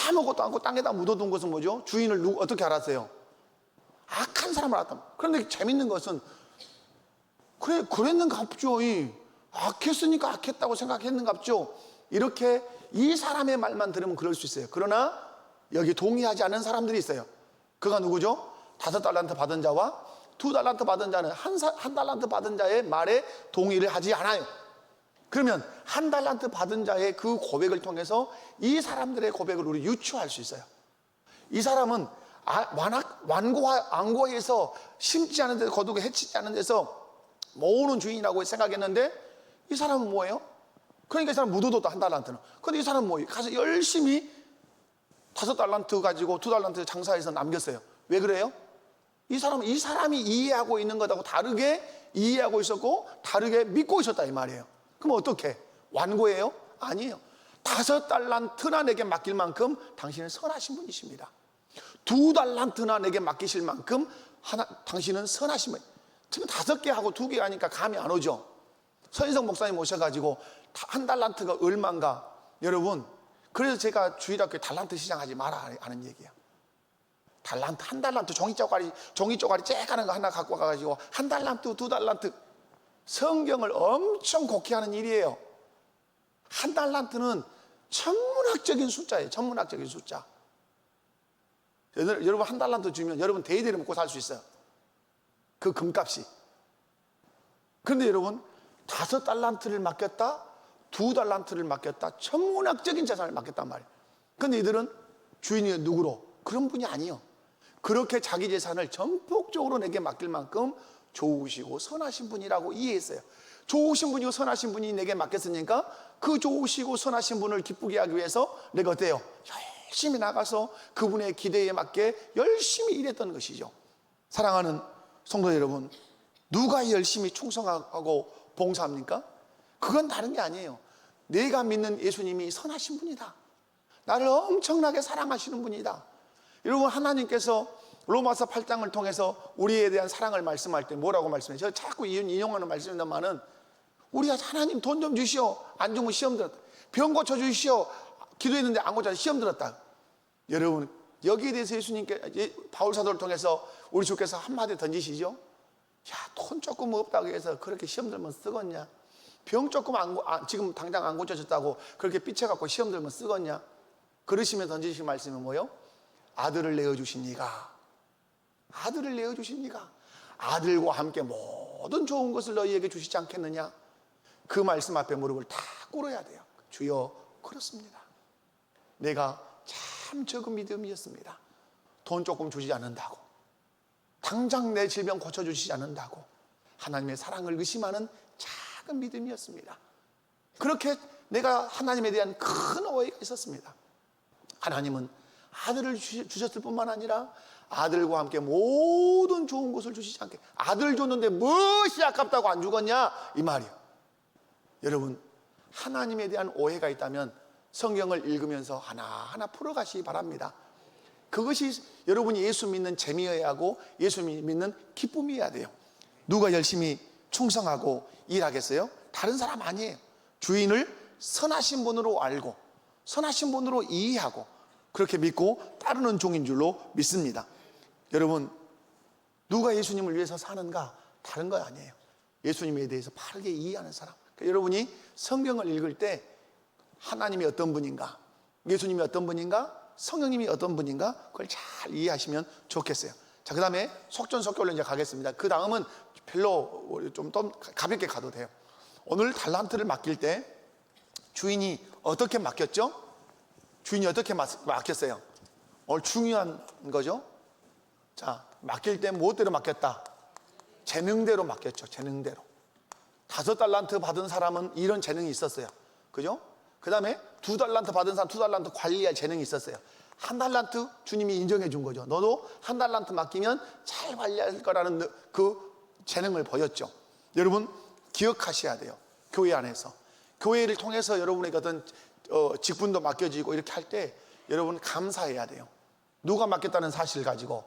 아무것도 않고 땅에다 묻어둔 것은 뭐죠? 주인을 어떻게 알았어요? 악한 사람을 알았다. 그런데 재밌는 것은 그랬는갑죠. 악했으니까 악했다고 생각했는갑죠. 이렇게 이 사람의 말만 들으면 그럴 수 있어요. 그러나 여기 동의하지 않는 사람들이 있어요. 그가 누구죠? 5달란트 받은 자와 2달란트 받은 자는 한 달란트 받은 자의 말에 동의를 하지 않아요. 그러면 한 달란트 받은 자의 그 고백을 통해서 이 사람들의 고백을 우리 유추할 수 있어요. 이 사람은 완고해서 심지 않은 데서 거두고 해치지 않은 데서 모으는 주인이라고 생각했는데 이 사람은 뭐예요? 그러니까 이 사람 묻어뒀다, 한 달란트는. 근데 이 사람은 뭐예요? 가서 열심히 5달란트 가지고 2달란트 장사해서 남겼어요. 왜 그래요? 이 사람이 이해하고 있는 것하고 다르게 이해하고 있었고 다르게 믿고 있었다 이 말이에요. 그럼 어떻게? 완고해요? 아니에요. 5달란트나 내게 맡길 만큼 당신은 선하신 분이십니다. 2달란트나 내게 맡기실 만큼 당신은 선하신 분. 지금 5개 하고 2개 하니까 감이 안 오죠. 서인성 목사님 오셔가지고 한 달란트가 얼마인가. 여러분, 그래서 제가 주일학교에 달란트 시장하지 마라 하는 얘기예요. 달란트, 한 달란트 종이 쪼가리 쬐까는 거 하나 갖고 가가지고 한 달란트, 2달란트. 성경을 엄청 곡해하는 일이에요. 한 달란트는 천문학적인 숫자예요. 천문학적인 숫자. 여러분 한 달란트 주면 여러분 대대로 먹고 살 수 있어요. 그 금값이. 그런데 여러분 5달란트를 맡겼다, 2달란트를 맡겼다, 천문학적인 재산을 맡겼단 말이에요. 그런데 이들은 주인이 누구로? 그런 분이 아니에요. 그렇게 자기 재산을 전폭적으로 내게 맡길 만큼 좋으시고 선하신 분이라고 이해했어요. 좋으신 분이고 선하신 분이 내게 맡겼으니까 그 좋으시고 선하신 분을 기쁘게 하기 위해서 내가 어때요? 열심히 나가서 그분의 기대에 맞게 열심히 일했던 것이죠. 사랑하는 성도 여러분, 누가 열심히 충성하고 봉사합니까? 그건 다른 게 아니에요. 내가 믿는 예수님이 선하신 분이다. 나를 엄청나게 사랑하시는 분이다. 여러분, 하나님께서 로마서 8장을 통해서 우리에 대한 사랑을 말씀할 때 뭐라고 말씀해요? 제가 자꾸 인용하는 말씀입니다만은, 우리가 하나님 돈 좀 주시오. 안 주면 시험 들었다. 병 고쳐 주시오. 기도했는데 안 고쳐 시험 들었다. 여러분, 여기에 대해서 예수님께, 바울 사도를 통해서 우리 주께서 한마디 던지시죠. 야, 돈 조금 없다고 해서 그렇게 시험 들면 쓰겄냐? 병 조금 지금 당장 안 고쳐졌다고 그렇게 삐쳐갖고 시험 들면 쓰겄냐? 그러시면서 던지신 말씀이 뭐요? 아들을 내어주시니가. 아들을 내어주시니가. 아들과 함께 모든 좋은 것을 너희에게 주시지 않겠느냐? 그 말씀 앞에 무릎을 다 꿇어야 돼요. 주여, 그렇습니다. 내가 참 적은 믿음이었습니다. 돈 조금 주지 않는다고, 당장 내 질병 고쳐주시지 않는다고 하나님의 사랑을 의심하는 작은 믿음이었습니다. 그렇게 내가 하나님에 대한 큰 오해가 있었습니다. 하나님은 아들을 주셨을 뿐만 아니라 아들과 함께 모든 좋은 것을 주시지 않게, 아들 줬는데 무엇이 아깝다고 안 죽었냐? 이 말이요. 여러분, 하나님에 대한 오해가 있다면 성경을 읽으면서 하나하나 풀어가시기 바랍니다. 그것이 여러분이 예수 믿는 재미여야 하고 예수 믿는 기쁨이어야 돼요. 누가 열심히 충성하고 일하겠어요? 다른 사람 아니에요. 주인을 선하신 분으로 알고 선하신 분으로 이해하고 그렇게 믿고 따르는 종인 줄로 믿습니다. 여러분, 누가 예수님을 위해서 사는가? 다른 거 아니에요. 예수님에 대해서 바르게 이해하는 사람. 그러니까 여러분이 성경을 읽을 때 하나님이 어떤 분인가, 예수님이 어떤 분인가, 성령님이 어떤 분인가, 그걸 잘 이해하시면 좋겠어요. 자, 그 다음에 속전속결로 이제 가겠습니다. 그 다음은 별로 좀 가볍게 가도 돼요. 오늘 달란트를 맡길 때 주인이 어떻게 맡겼죠? 주인이 어떻게 맡겼어요? 오늘 중요한 거죠. 자, 맡길 때 무엇대로 맡겼다? 재능대로 맡겼죠. 재능대로. 5달란트 받은 사람은 이런 재능이 있었어요. 그죠? 그 다음에 2달란트 받은 사람 2달란트 관리할 재능이 있었어요. 1달란트 주님이 인정해 준 거죠. 너도 1달란트 맡기면 잘 관리할 거라는 그 재능을 보였죠. 여러분, 기억하셔야 돼요. 교회 안에서 교회를 통해서 여러분에게 어떤 직분도 맡겨지고 이렇게 할 때 여러분 감사해야 돼요. 누가 맡겼다는 사실을 가지고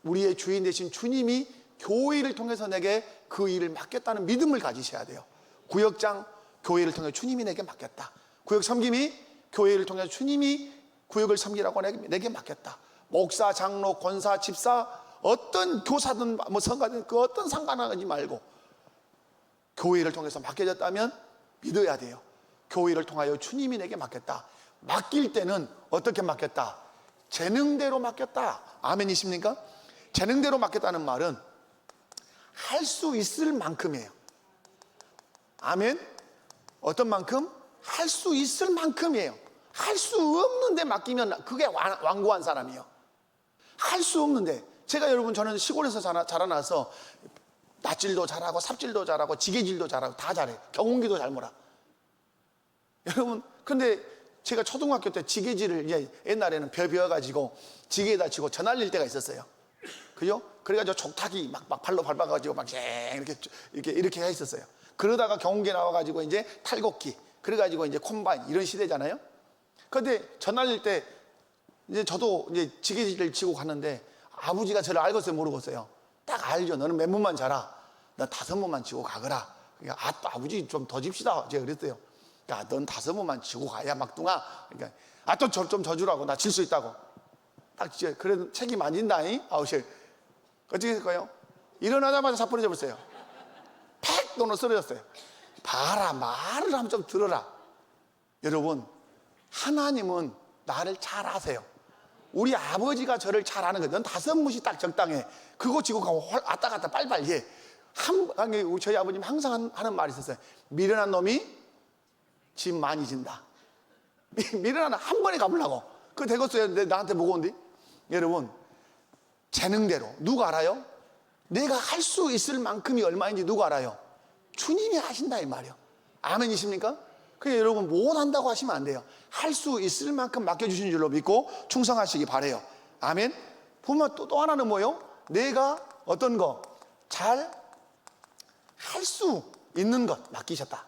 우리의 주인 되신 주님이 교회를 통해서 내게 그 일을 맡겼다는 믿음을 가지셔야 돼요. 구역장, 교회를 통해 주님이 내게 맡겼다. 구역 섬김이 교회를 통해 주님이 구역을 섬기라고 내게 맡겼다. 목사, 장로, 권사, 집사, 어떤 교사든 뭐 성가든 그 어떤 상관하지 말고 교회를 통해서 맡겨졌다면 믿어야 돼요. 교회를 통하여 주님이 내게 맡겼다. 맡길 때는 어떻게 맡겼다? 재능대로 맡겼다. 아멘이십니까? 재능대로 맡겼다는 말은 할 수 있을 만큼이에요. 아멘? 어떤 만큼? 할 수 있을 만큼이에요. 할 수 없는데 맡기면 그게 완고한 사람이에요. 할 수 없는데, 제가 여러분, 저는 시골에서 자라나서 낫질도 잘하고 삽질도 잘하고 지게질도 잘하고 다 잘해요. 경운기도 잘 몰아. 여러분, 근데 제가 초등학교 때 지게질을 옛날에는 벼가지고 지게에다 치고 저 날릴 때가 있었어요. 그죠? 그래가지고 족탁이 막 발로 밟아가지고 막 이렇게 했었어요. 그러다가 경운기 나와가지고 이제 탈곡기, 그래가지고 이제 콤바인 이런 시대잖아요. 근데 저 날릴 때 이제 저도 이제 지게질을 치고 갔는데 아버지가 저를 알겠어요, 모르겠어요? 딱 알죠. 너는 몇 문만 자라. 너 5문만 치고 가거라. 그러니까 아버지 좀 더 집시다. 제가 그랬어요. 야, 넌 5문만 치고 가야 막둥아. 그러니까 또 좀 져주라고. 나 질 수 있다고. 딱 그래도 책임 안 진다잉. 아우실. 어떻게 될까요? 일어나자마자 사포를 잡았어요. 팩 돈을 쓰러졌어요. 봐라, 말을 하면 좀 들어라. 여러분, 하나님은 나를 잘 아세요. 우리 아버지가 저를 잘 아는 거예요. 넌 5문이 딱 적당해. 그거 지고 가고 왔다 갔다 빨리빨리 해. 저희 아버님 항상 하는 말이 있었어요. 미련한 놈이 짐 많이 진다. 미련한 한 번에 가보려고. 그거 되겠어요. 나한테 무거운데. 여러분, 재능대로. 누가 알아요? 내가 할 수 있을 만큼이 얼마인지 누가 알아요? 주님이 아신다 이 말이에요. 아멘이십니까? 그러니까 여러분 못한다고 하시면 안 돼요. 할 수 있을 만큼 맡겨주신 줄로 믿고 충성하시기 바래요. 아멘. 보면 또 하나는 뭐예요? 내가 어떤 거 잘 할 수 있는 것 맡기셨다.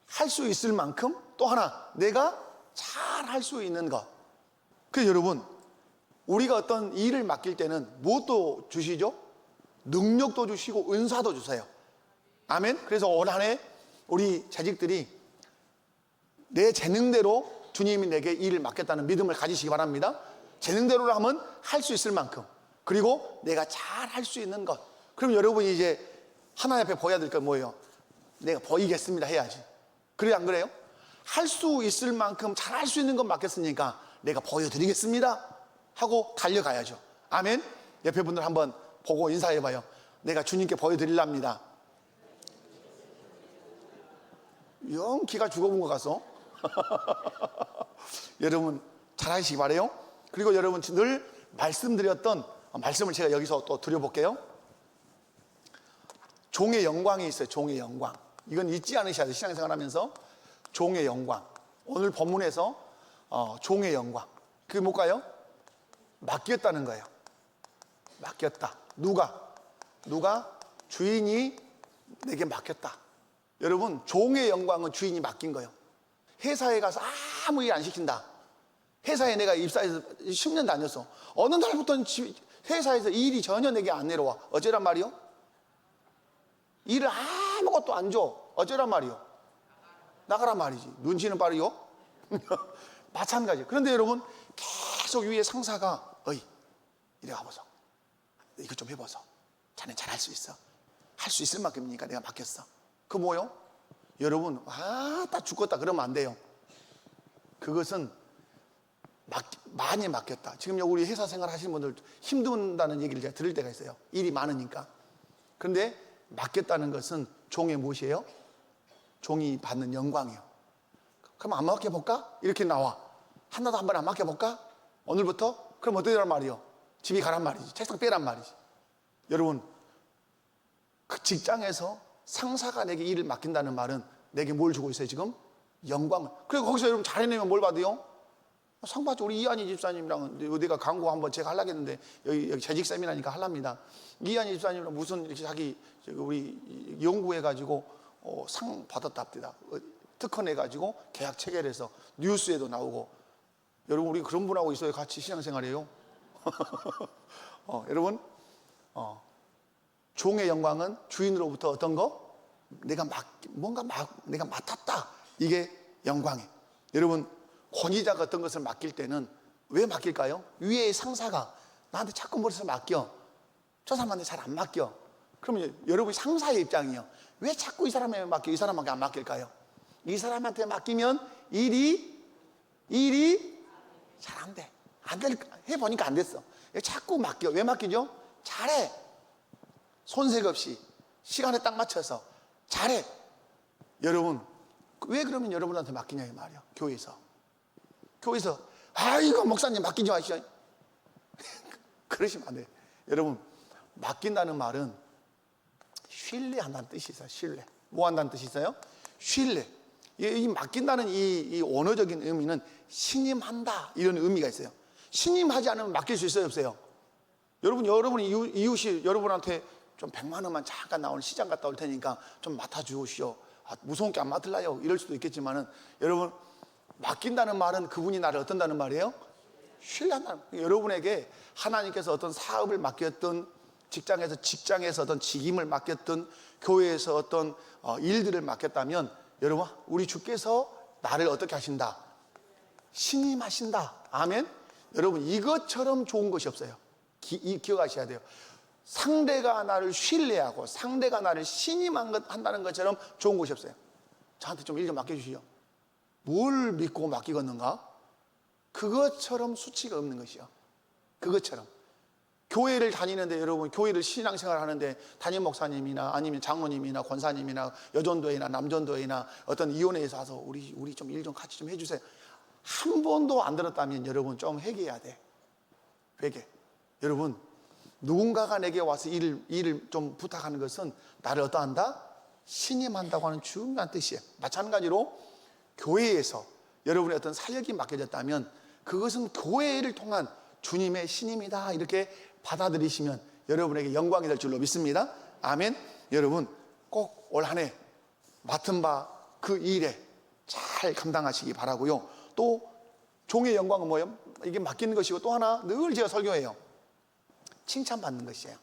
할 수 있을 만큼, 또 하나 내가 잘 할 수 있는 것. 그래서 여러분, 우리가 어떤 일을 맡길 때는 무엇도 주시죠? 능력도 주시고 은사도 주세요. 아멘. 그래서 올 한 해 우리 재직들이 내 재능대로 주님이 내게 일을 맡겼다는 믿음을 가지시기 바랍니다. 재능대로 하면 할 수 있을 만큼, 그리고 내가 잘 할 수 있는 것. 그럼 여러분이 이제 하나님 앞에 보여야 될 건 뭐예요? 내가 보이겠습니다 해야지. 그래 안 그래요? 할 수 있을 만큼 잘 할 수 있는 것 맡겼으니까 내가 보여드리겠습니다 하고 달려가야죠. 아멘. 옆에 분들 한번 보고 인사해봐요. 내가 주님께 보여드리랍니다. 영 기가 죽어본 것 같소. 여러분 잘하시기 바래요. 그리고 여러분 늘 말씀드렸던 말씀을 제가 여기서 또 드려볼게요. 종의 영광이 있어요. 종의 영광. 이건 잊지 않으셔야 돼요. 신앙생활하면서 종의 영광. 오늘 본문에서 종의 영광. 그게 뭘까요? 맡겼다는 거예요. 맡겼다. 누가? 주인이 내게 맡겼다. 여러분, 종의 영광은 주인이 맡긴 거예요. 회사에 가서 아무 일 안 시킨다. 회사에 내가 입사해서 10년 다녔어. 어느 날부터는 회사에서 일이 전혀 내게 안 내려와. 어쩌란 말이요? 일을 아무것도 안 줘. 어쩌란 말이요? 나가란 말이지. 눈치는 빠르요? 마찬가지. 그런데 여러분, 계속 위에 상사가 어이 이래 가보소. 이것 좀 해보소. 자네 잘할 수 있어. 할 수 있을 만큼이니까 내가 맡겼어. 그 뭐요? 여러분, 딱 죽겠다 그러면 안 돼요. 그것은 많이 맡겼다. 지금 우리 회사 생활 하시는 분들 힘든다는 얘기를 제가 들을 때가 있어요. 일이 많으니까. 그런데 맡겼다는 것은 종의 무엇이에요? 종이 받는 영광이에요. 그럼 안 맡겨볼까? 이렇게 나와. 하나도 한 번에 안 맡겨볼까? 오늘부터? 그럼 어떻게 하란 말이요? 집에 가란 말이지. 책상 빼란 말이지. 여러분, 그 직장에서 상사가 내게 일을 맡긴다는 말은 내게 뭘 주고 있어요 지금? 영광을. 그리고 거기서 여러분 잘해내면 뭘 받아요? 상 받죠. 우리 이한희 집사님이랑 내가 광고 한번 제가 하려고 했는데 여기 재직 세미나니까 하랍니다. 이한희 집사님이랑 무슨 이렇게 자기 우리 연구해가지고 상 받았답니다. 특허 내가지고 계약 체결해서 뉴스에도 나오고. 여러분 우리 그런 분하고 있어요. 같이 신앙생활해요. 여러분 종의 영광은 주인으로부터 어떤 거? 내가 내가 맡았다. 이게 영광이에요. 여러분 권위자가 어떤 것을 맡길 때는 왜 맡길까요? 위에 상사가 나한테 자꾸 머리에서 맡겨. 저 사람한테 잘 안 맡겨. 그러면 여러분이 상사의 입장이에요. 왜 자꾸 이 사람에게 맡겨? 이 사람한테 안 맡길까요? 이 사람한테 맡기면 일이 잘 안 돼. 해보니까 안 됐어. 자꾸 맡겨. 왜 맡기죠? 잘해. 손색 없이 시간에 딱 맞춰서 잘해. 여러분 왜 그러면 여러분한테 맡기냐 이 말이야. 교회에서 이거 목사님 맡기지 마시오. 그러시면 안 돼요. 여러분 맡긴다는 말은 신뢰한다는 뜻이 있어요. 신뢰. 뭐 한다는 뜻이 있어요? 신뢰. 이 맡긴다는 이 언어적인 의미는 신임한다 이런 의미가 있어요. 신임하지 않으면 맡길 수 있어요 없어요? 여러분이 이웃이 여러분한테 좀 100만 원만 잠깐 나 오늘 시장 갔다 올 테니까 좀 맡아주시오. 무서운 게 안 맡을라요. 이럴 수도 있겠지만은 여러분 맡긴다는 말은 그분이 나를 어떤다는 말이에요? 신뢰한다는. 여러분에게 하나님께서 어떤 사업을 맡겼든 직장에서 어떤 직임을 맡겼든 교회에서 어떤 일들을 맡겼다면 여러분 우리 주께서 나를 어떻게 하신다? 신임하신다. 아멘. 여러분 이것처럼 좋은 것이 없어요. 기억하셔야 돼요. 상대가 나를 신뢰하고 상대가 나를 신임한다는 것처럼 좋은 것이 없어요. 저한테 좀 일 좀 맡겨주시오. 뭘 믿고 맡기겠는가? 그것처럼 수치가 없는 것이요. 그것처럼. 교회를 다니는데 여러분 교회를 신앙생활 하는데 담임 목사님이나 아니면 장로님이나 권사님이나 여전도회나 남전도회나 어떤 이혼회에서 와서 우리 좀 일 좀 같이 좀 해주세요. 한 번도 안 들었다면 여러분 좀 회개해야 돼. 회개. 여러분, 누군가가 내게 와서 일을 좀 부탁하는 것은 나를 어떠한다? 신임한다고 하는 중요한 뜻이에요. 마찬가지로 교회에서 여러분의 어떤 사역이 맡겨졌다면 그것은 교회를 통한 주님의 신임이다, 이렇게 받아들이시면 여러분에게 영광이 될 줄로 믿습니다. 아멘. 여러분 꼭 올 한 해 맡은 바 그 일에 잘 감당하시기 바라고요. 또 종의 영광은 뭐예요? 이게 맡기는 것이고, 또 하나 늘 제가 설교해요. 칭찬받는 것이에요.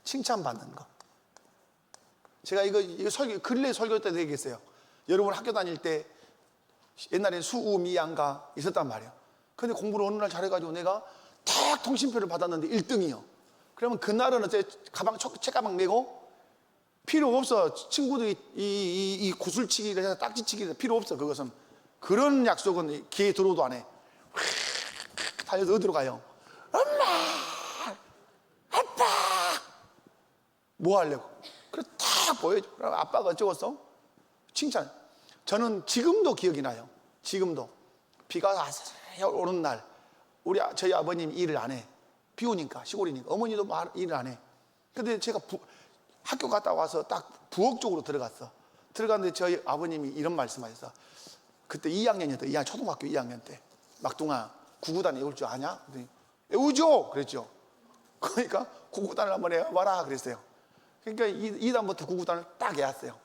칭찬받는 거. 제가 이거 설교, 근래 설교 때 되겠어요. 여러분 학교 다닐 때 옛날에 수우미양가 있었단 말이에요. 근데 공부를 어느 날 잘해가지고 내가 딱 통신표를 받았는데 1등이요. 그러면 그날은 어째 가방, 책가방 메고 필요 없어. 친구들이 이 구슬치기를 해서 딱지치기를 필요 없어. 그것은 그런 약속은 귀에 들어오도 안 해. 달려서 어디로 가요? 엄마, 아빠, 뭐 하려고? 그래 딱 보여줘. 그럼 아빠가 어쩌겠어? 칭찬. 저는 지금도 기억이 나요. 지금도 비가 아스라이 오는 날, 저희 아버님 일을 안 해. 비 오니까, 시골이니까. 어머니도 일을 안 해. 근데 제가 학교 갔다 와서 딱 부엌 쪽으로 들어갔어. 들어갔는데 저희 아버님이 이런 말씀하셨어. 그때 2학년이었다. 2학년, 초등학교 2학년 때. 막둥아, 구구단 외울 줄 아냐? 외우죠! 그랬죠. 그러니까 구구단을 한번 외워봐라 그랬어요. 그러니까 2단부터 구구단을 딱 외웠어요.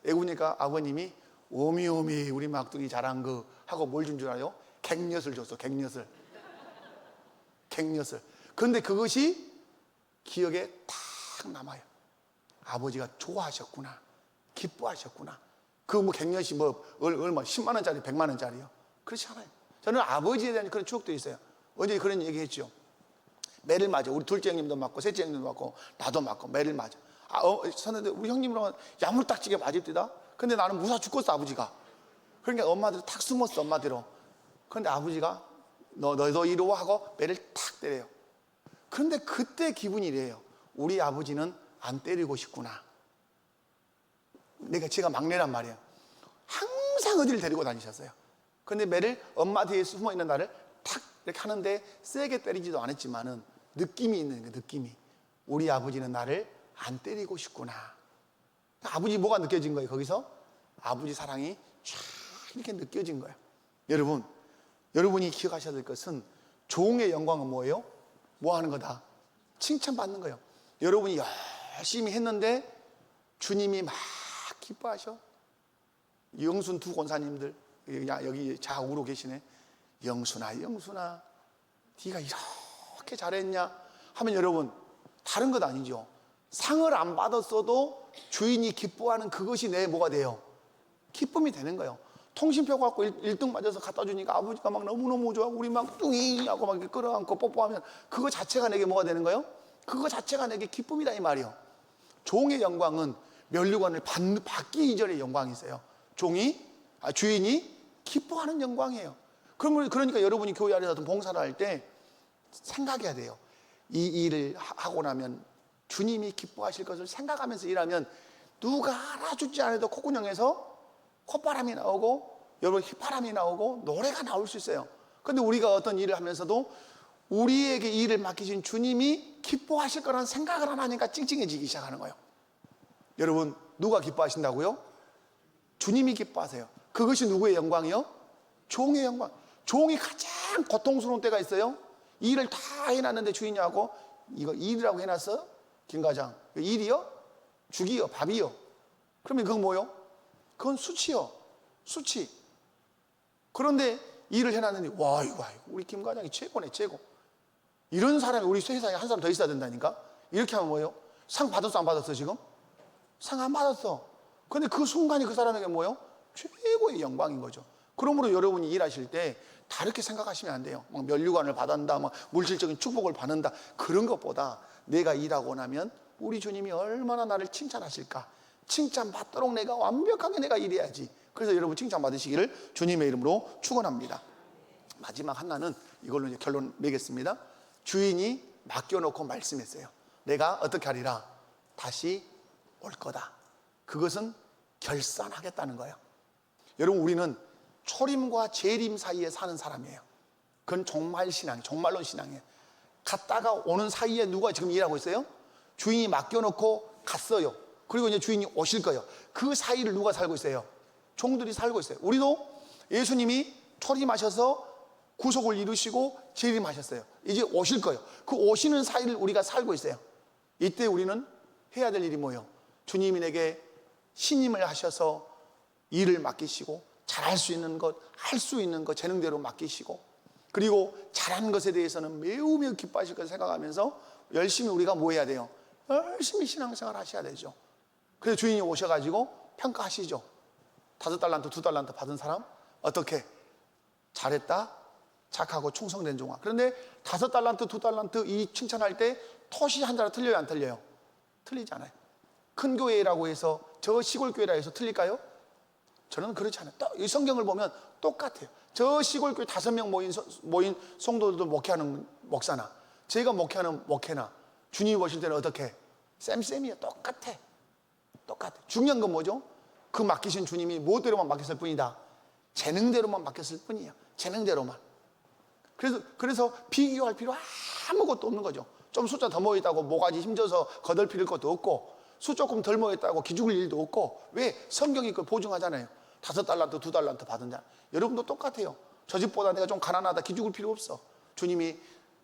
외우니까 아버님이 오미오미 우리 막둥이 잘한 거 하고 뭘 준 줄 알아요? 갱엿을 줬어. 갱엿을. 그런데 그것이 기억에 탁 남아요. 아버지가 좋아하셨구나, 기뻐하셨구나. 그 뭐 갱엿이 뭐 얼마 10만 원짜리 100만 원짜리요? 그렇지 않아요. 저는 아버지에 대한 그런 추억도 있어요. 어제 그런 얘기 했죠. 매를 맞아. 우리 둘째 형님도 맞고 셋째 형님도 맞고 나도 맞고 매를 맞아. 선생님, 우리 형님이랑 야물딱지게 맞을때다. 근데 나는 무사 죽겠어, 아버지가. 그러니까 엄마들 탁 숨었어, 엄마들로. 그런데 아버지가 너 이리 와 하고 매를 탁 때려요. 그런데 그때 기분이 이래요. 우리 아버지는 안 때리고 싶구나. 제가 막내란 말이에요. 항상 어디를 데리고 다니셨어요. 근데 매를 엄마 뒤에 숨어 있는 나를 탁 이렇게 하는데 세게 때리지도 않았지만은 느낌이 있는 거예요. 느낌이. 우리 아버지는 나를 안 때리고 싶구나. 아버지 뭐가 느껴진 거예요? 거기서 아버지 사랑이 쫙 이렇게 느껴진 거예요. 여러분이 기억하셔야 될 것은 종의 영광은 뭐예요? 뭐 하는 거다? 칭찬받는 거예요. 여러분이 열심히 했는데 주님이 막 기뻐하셔. 영순 두 권사님들 여기 좌우로 계시네. 영순아 네가 이렇게 잘했냐 하면 여러분 다른 것 아니죠. 상을 안 받았어도 주인이 기뻐하는 그것이 내 뭐가 돼요? 기쁨이 되는 거예요. 통신표 갖고 1등 맞아서 갖다 주니까 아버지가 막 너무너무 좋아. 우리 막 뚱이 하고 막 끌어안고 뽀뽀하면 그거 자체가 내게 뭐가 되는 거예요? 그거 자체가 내게 기쁨이다 이 말이에요. 종의 영광은 면류관을 받기 이전의 영광이세요. 주인이 기뻐하는 영광이에요. 그러니까 여러분이 교회 안에서 어떤 봉사를 할 때 생각해야 돼요. 이 일을 하고 나면 주님이 기뻐하실 것을 생각하면서 일하면 누가 알아주지 않아도 콧구멍에서 콧바람이 나오고 여러분 휘파람이 나오고 노래가 나올 수 있어요. 그런데 우리가 어떤 일을 하면서도 우리에게 일을 맡기신 주님이 기뻐하실 거라는 생각을 안 하니까 찡찡해지기 시작하는 거예요. 여러분 누가 기뻐하신다고요? 주님이 기뻐하세요. 그것이 누구의 영광이요? 종의 영광. 종이 가장 고통스러운 때가 있어요. 일을 다 해놨는데 주인이 하고 이거 일이라고 해놨어? 김 과장 일이요? 죽이요? 밥이요? 그러면 그건 뭐요? 그건 수치요. 수치. 그런데 일을 해놨는데 와 이거 우리 김 과장이 최고네 최고. 이런 사람이 우리 세상에 한 사람 더 있어야 된다니까. 이렇게 하면 뭐예요? 상 받았어 안 받았어 지금? 상 안 받았어. 근데 그 순간이 그 사람에게 뭐예요? 최고의 영광인 거죠. 그러므로 여러분이 일하실 때 다르게 생각하시면 안 돼요. 막 면류관을 받았다, 막 물질적인 축복을 받는다 그런 것보다 내가 일하고 나면 우리 주님이 얼마나 나를 칭찬하실까. 칭찬받도록 내가 완벽하게 내가 일해야지. 그래서 여러분 칭찬받으시기를 주님의 이름으로 축원합니다. 마지막 하나는 이걸로 이제 결론 매겠습니다. 주인이 맡겨놓고 말씀했어요. 내가 어떻게 하리라? 다시 올 거다. 그것은 결산하겠다는 거예요. 여러분, 우리는 초림과 재림 사이에 사는 사람이에요. 그건 종말 신앙, 종말론 신앙이에요. 갔다가 오는 사이에 누가 지금 일하고 있어요? 주인이 맡겨놓고 갔어요. 그리고 이제 주인이 오실 거예요. 그 사이를 누가 살고 있어요? 종들이 살고 있어요. 우리도 예수님이 초림하셔서 구속을 이루시고 재림하셨어요. 이제 오실 거예요. 그 오시는 사이를 우리가 살고 있어요. 이때 우리는 해야 될 일이 뭐예요? 주님이 내게 신임을 하셔서 일을 맡기시고 잘할 수 있는 것, 할 수 있는 것 재능대로 맡기시고, 그리고 잘하는 것에 대해서는 매우 기뻐하실 걸 생각하면서 열심히 우리가 뭐 해야 돼요? 열심히 신앙생활 하셔야 되죠. 그래서 주인이 오셔가지고 평가하시죠. 5달란트, 2달란트 받은 사람 어떻게? 잘했다, 착하고 충성된 종아. 그런데 5달란트, 2달란트 이 칭찬할 때 토시 한자로 틀려요, 안 틀려요? 틀리잖아요. 큰 교회라고 해서 저 시골 교회라 해서 틀릴까요? 저는 그렇지 않아요. 이 성경을 보면 똑같아요. 저 시골 교회 5명 모인 성도들도 목회하는 목사나 제가 목회하는 목회나 주님이 보실 때는 어떻게? 쌤이에요. 똑같아. 중요한 건 뭐죠? 그 맡기신 주님이 무엇대로만 맡겼을 뿐이다. 재능대로만 맡겼을 뿐이에요. 재능대로만. 그래서 비교할 필요 아무것도 없는 거죠. 좀 숫자 더 모였다고 모가지 힘줘서 거들필 것도 없고, 수 조금 덜 모였다고 기죽을 일도 없고. 왜? 성경이 그걸 보증하잖아요. 5달란트, 2달란트 받은 자. 여러분도 똑같아요. 저 집보다 내가 좀 가난하다 기죽을 필요 없어. 주님이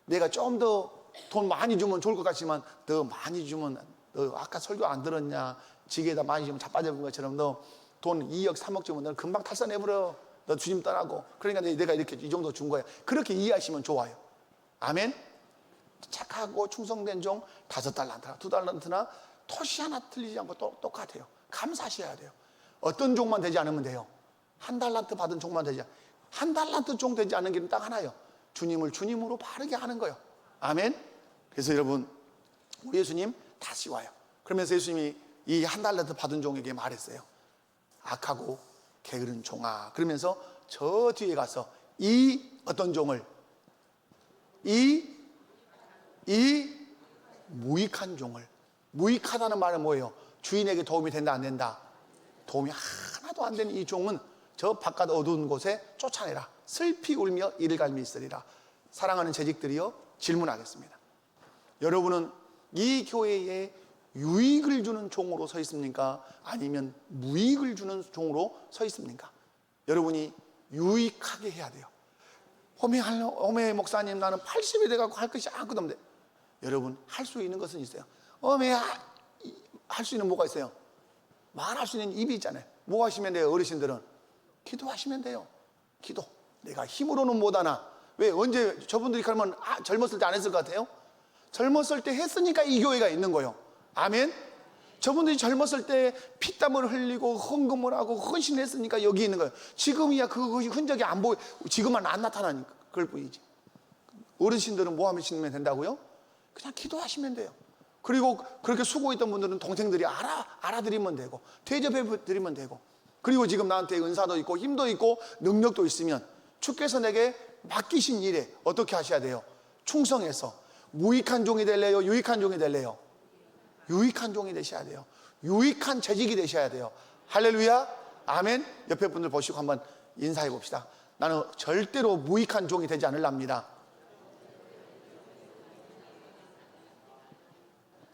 내가 좀 더 돈 많이 주면 좋을 것 같지만 더 많이 주면, 너 아까 설교 안 들었냐? 지게에다 많이 주면 자빠져본 것처럼 너 돈 2억, 3억 주면 너 금방 탈선해버려. 너 주님 떠나고. 그러니까 내가 이렇게 이 정도 준 거야. 그렇게 이해하시면 좋아요. 아멘. 착하고 충성된 종 5달란트나 2달란트나 토시 하나 틀리지 않고 똑같아요. 감사하셔야 돼요. 어떤 종만 되지 않으면 돼요? 1달란트 받은 종만 되지 않아요. 1달란트 종 되지 않는 길은 딱 하나예요. 주님을 주님으로 바르게 하는 거예요. 아멘. 그래서 여러분, 우리 예수님 다시 와요. 그러면서 예수님이 이 1달란트 받은 종에게 말했어요. 악하고 게으른 종아. 그러면서 저 뒤에 가서 이 어떤 종을, 이 무익한 종을. 무익하다는 말은 뭐예요? 주인에게 도움이 된다, 안 된다? 도움이 하나도 안 되는 이 종은 저 바깥 어두운 곳에 쫓아내라. 슬피 울며 이를 갈미 있으리라. 사랑하는 재직들이여, 질문하겠습니다. 여러분은 이 교회에 유익을 주는 종으로 서 있습니까? 아니면 무익을 주는 종으로 서 있습니까? 여러분이 유익하게 해야 돼요. 어메 목사님, 나는 80이 돼가지고 할 것이 아무것도 없는데. 여러분, 할 수 있는 것은 있어요. 할 수 있는 뭐가 있어요? 말할 수 있는 입이 있잖아요. 뭐 하시면 돼요? 어르신들은 기도하시면 돼요. 기도. 내가 힘으로는 못하나. 왜? 언제 저분들이 그러면 젊었을 때 안 했을 것 같아요? 젊었을 때 했으니까 이 교회가 있는 거예요. 아멘. 저분들이 젊었을 때 피땀을 흘리고 헌금을 하고 헌신했으니까 여기 있는 거예요. 지금이야 그 흔적이 안 보여. 지금은 안 나타나니까 그럴 뿐이지. 어르신들은 뭐 하시면 된다고요? 그냥 기도하시면 돼요. 그리고 그렇게 수고했던 분들은 동생들이 알아드리면 되고, 대접해 드리면 되고, 그리고 지금 나한테 은사도 있고 힘도 있고 능력도 있으면 주께서 내게 맡기신 일에 어떻게 하셔야 돼요? 충성해서. 무익한 종이 될래요? 유익한 종이 될래요? 유익한 종이 되셔야 돼요. 유익한 재직이 되셔야 돼요. 할렐루야. 아멘. 옆에 분들 보시고 한번 인사해 봅시다. 나는 절대로 무익한 종이 되지 않으랍니다.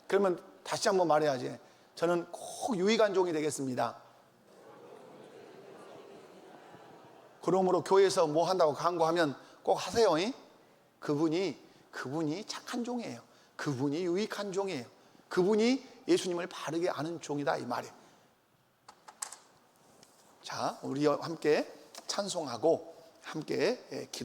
그러면 다시 한번 말해야지. 저는 꼭 유익한 종이 되겠습니다. 그러므로 교회에서 뭐 한다고 강구하면 꼭 하세요. 그분이 착한 종이에요. 그분이 유익한 종이에요. 그분이 예수님을 바르게 아는 종이다, 이 말이에요. 자, 우리 함께 찬송하고 함께 기도